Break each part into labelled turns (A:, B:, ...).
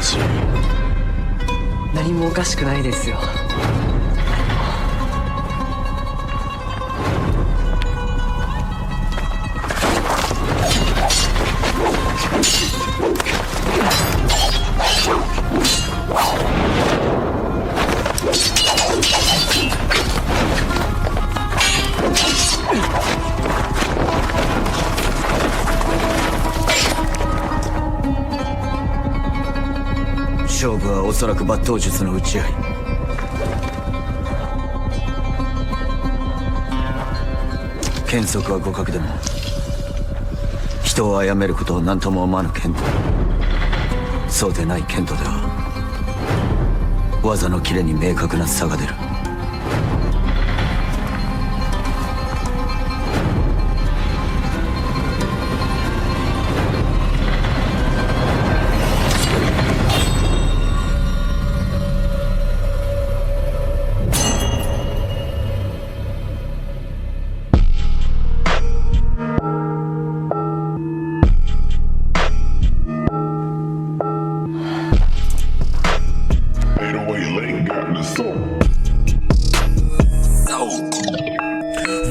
A: しい。
B: 何もおかしくないですよ。
C: 勝負はおそらく抜刀術の打ち合い。剣則は互角でも人を殺めることを何とも思わぬ剣とそうでない剣とでは技の切れに明確な差が出る。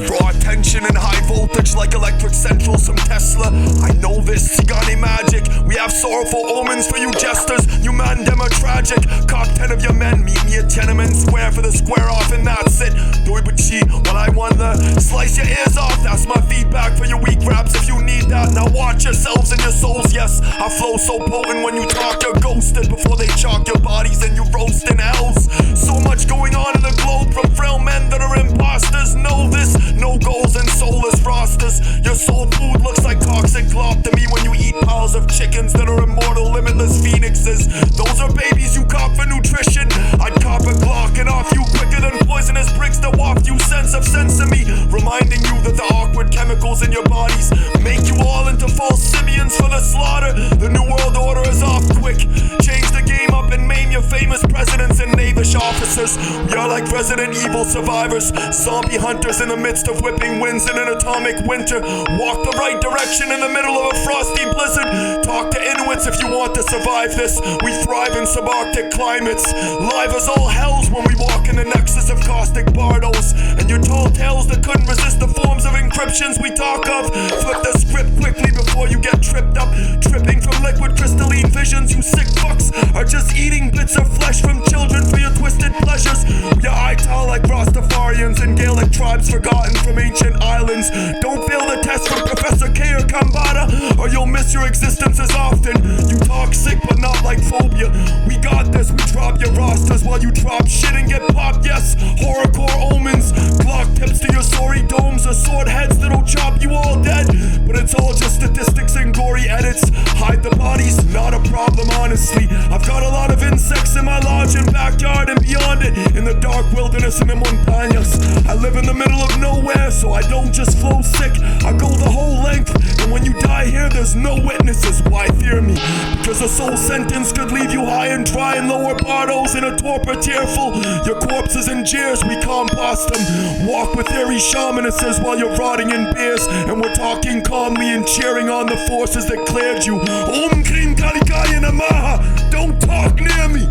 D: Raw tension and high voltage like electric centrals from Tesla. I know this, Tigani magic. We have sorrowful omens for you jesters. You man them are tragic. Cop 10 of your men, meet me at Tiananmen Square for the square off and that's it. Do it with chi while I wonder. Slice your ears off, that's my feedback for your weak raps if you need that. Now watch yourselves and your souls, yes. I flow so potent when you talk, you're ghosted before they chalk your bodies and you roast in hells. So much going on in the globe from frail men that are imposters. Know this, no goals and soulless rosters. Your soul food looks like toxic glop to me when you eat piles of chickens that are immortal, limitless phoenixes. Those are babies you cop for nutrition. I'd cop a Glock and off you quicker than poisonous bricks that waft you sense of sesame, reminding you that the awkward chemicals in your bodies make you all into false simians for the slaughter. The new world order is off quick. Change the game up and maim your famous presidents and knavish officers. We are like Resident Evil survivors, zombie hunters in the midst of whipping winds in an atomic winter. Walk the right direction in the middle of a frosty blizzard. Talk to Inuits if you want to survive this. We thrive in subarctic climates. Live as all hells when we walk in the nexus of caustic bardos. And your tall tales that couldn't resist the forms of encryptions we talk of. Flip the script quickly before you get tripped up. Tripping from liquid crystalline visions, you sick fucks are just eating bits of flesh from children for your twisted pleasures. We are Ital like Rastafarians and Gaelic tribes forgotten from ancient islands. Don't fail the test from Professor K or Kambata, or you'll miss your existence as often. You talk sick but not like Phobia. We got this, we drop your rosters while you drop shit and get popped. Yes, horrorcore omens, Glock tips to your sorry domes, or sword heads that'll chop you all dead. But it's all just statistics and gory edits. Hide the bodies, not a problem honestly. I've got a lot of insects in my lodge and backyard and beyond it, in the dark wilderness and the montañas. I live in the middle of nowhere, so I don't just flow sick, I go the whole length. And when you die here, there's no witnesses. Why fear me? Because a soul sentence could leave you high and dry in lower bardos in a torpor tearful. Your corpses and jeers, we compost them. Walk with eerie shamanists while you're rotting in beers, and we're talking calmly and cheering on the forces that cleared you. Om Krim Kalikaya Namaha, don't talk near me.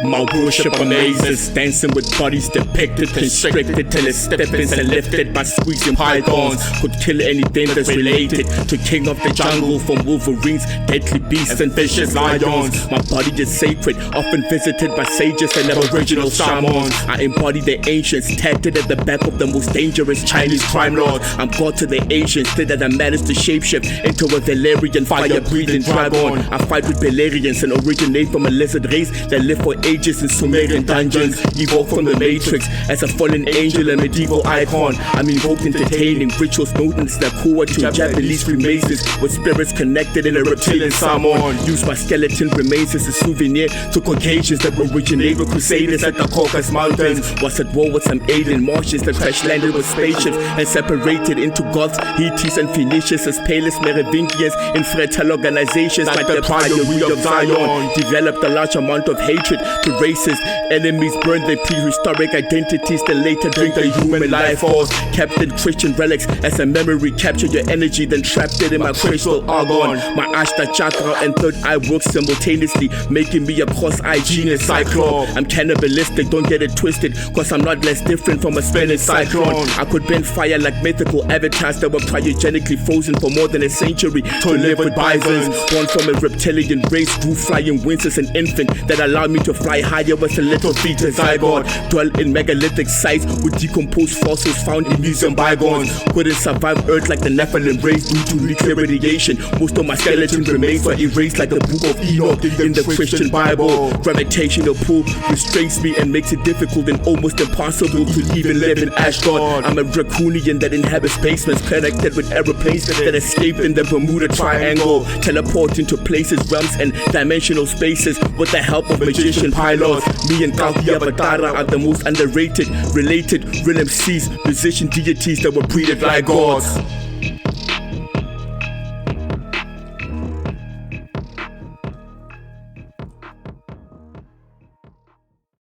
E: My worship amazes, dancing with bodies depicted, constricted till it's stiffens and lifted by squeezing pythons. Could kill anything that's related to king of the jungle, from wolverines, deadly beasts and vicious lions. My body is sacred, often visited by sages and aboriginal shamans. I embody the ancients, tatted at the back of the most dangerous Chinese crime lord. I'm God to the Asians, still that I managed to shapeshift into a Valerian fire-breathing dragon. I fight with Belerians and originate from a lizard race that live for ages in Sumerian dungeons. Evolved from the Matrix as a fallen angel and medieval icon. I'm invoked entertaining rituals known as Nakua to Japanese Freemasons, with spirits connected in a reptilian salmon. Used by skeleton remains as a souvenir to Caucasians that originate with crusaders at the Caucasus Mountains. Was at war with some alien Martians that crash landed with spaceships and separated into Goths, Hittites and Phoenicians as pale as Merovingians in fragile organizations like the Priory of Zion. Developed a large amount of hatred to races. Enemies burn their prehistoric identities, then later drink the human life force. Captain Christian relics as a memory, capture your energy, then trapped it in my crystal argon. My Ashta chakra and third eye work simultaneously, making me a cross-eye genius cyclone. I'm cannibalistic, don't get it twisted, cause I'm not less different from a spinning cyclone. I could bend fire like mythical avatars that were cryogenically frozen for more than a century to live with bisons. Born from a reptilian race, grew flying wings as an infant that allowed me to fly higher with a little fetus zygote. Dwell in megalithic sites with decomposed fossils found in museum bygones. Couldn't survive Earth like the Nephilim race due to nuclear radiation. Most of my skeleton remains were erased like the book of Enoch in the Christian Bible. Gravitational pull restrains me and makes it difficult and almost impossible to even live in Ashdod. I'm a draconian that inhabits basements connected with aeroplanes that escape in the Bermuda Triangle. Teleport into places, realms and dimensional spaces with the help of magician pilots. Me and Kalki Avatara are the most underrated, related real MCs, musician deities that were breeded like gods.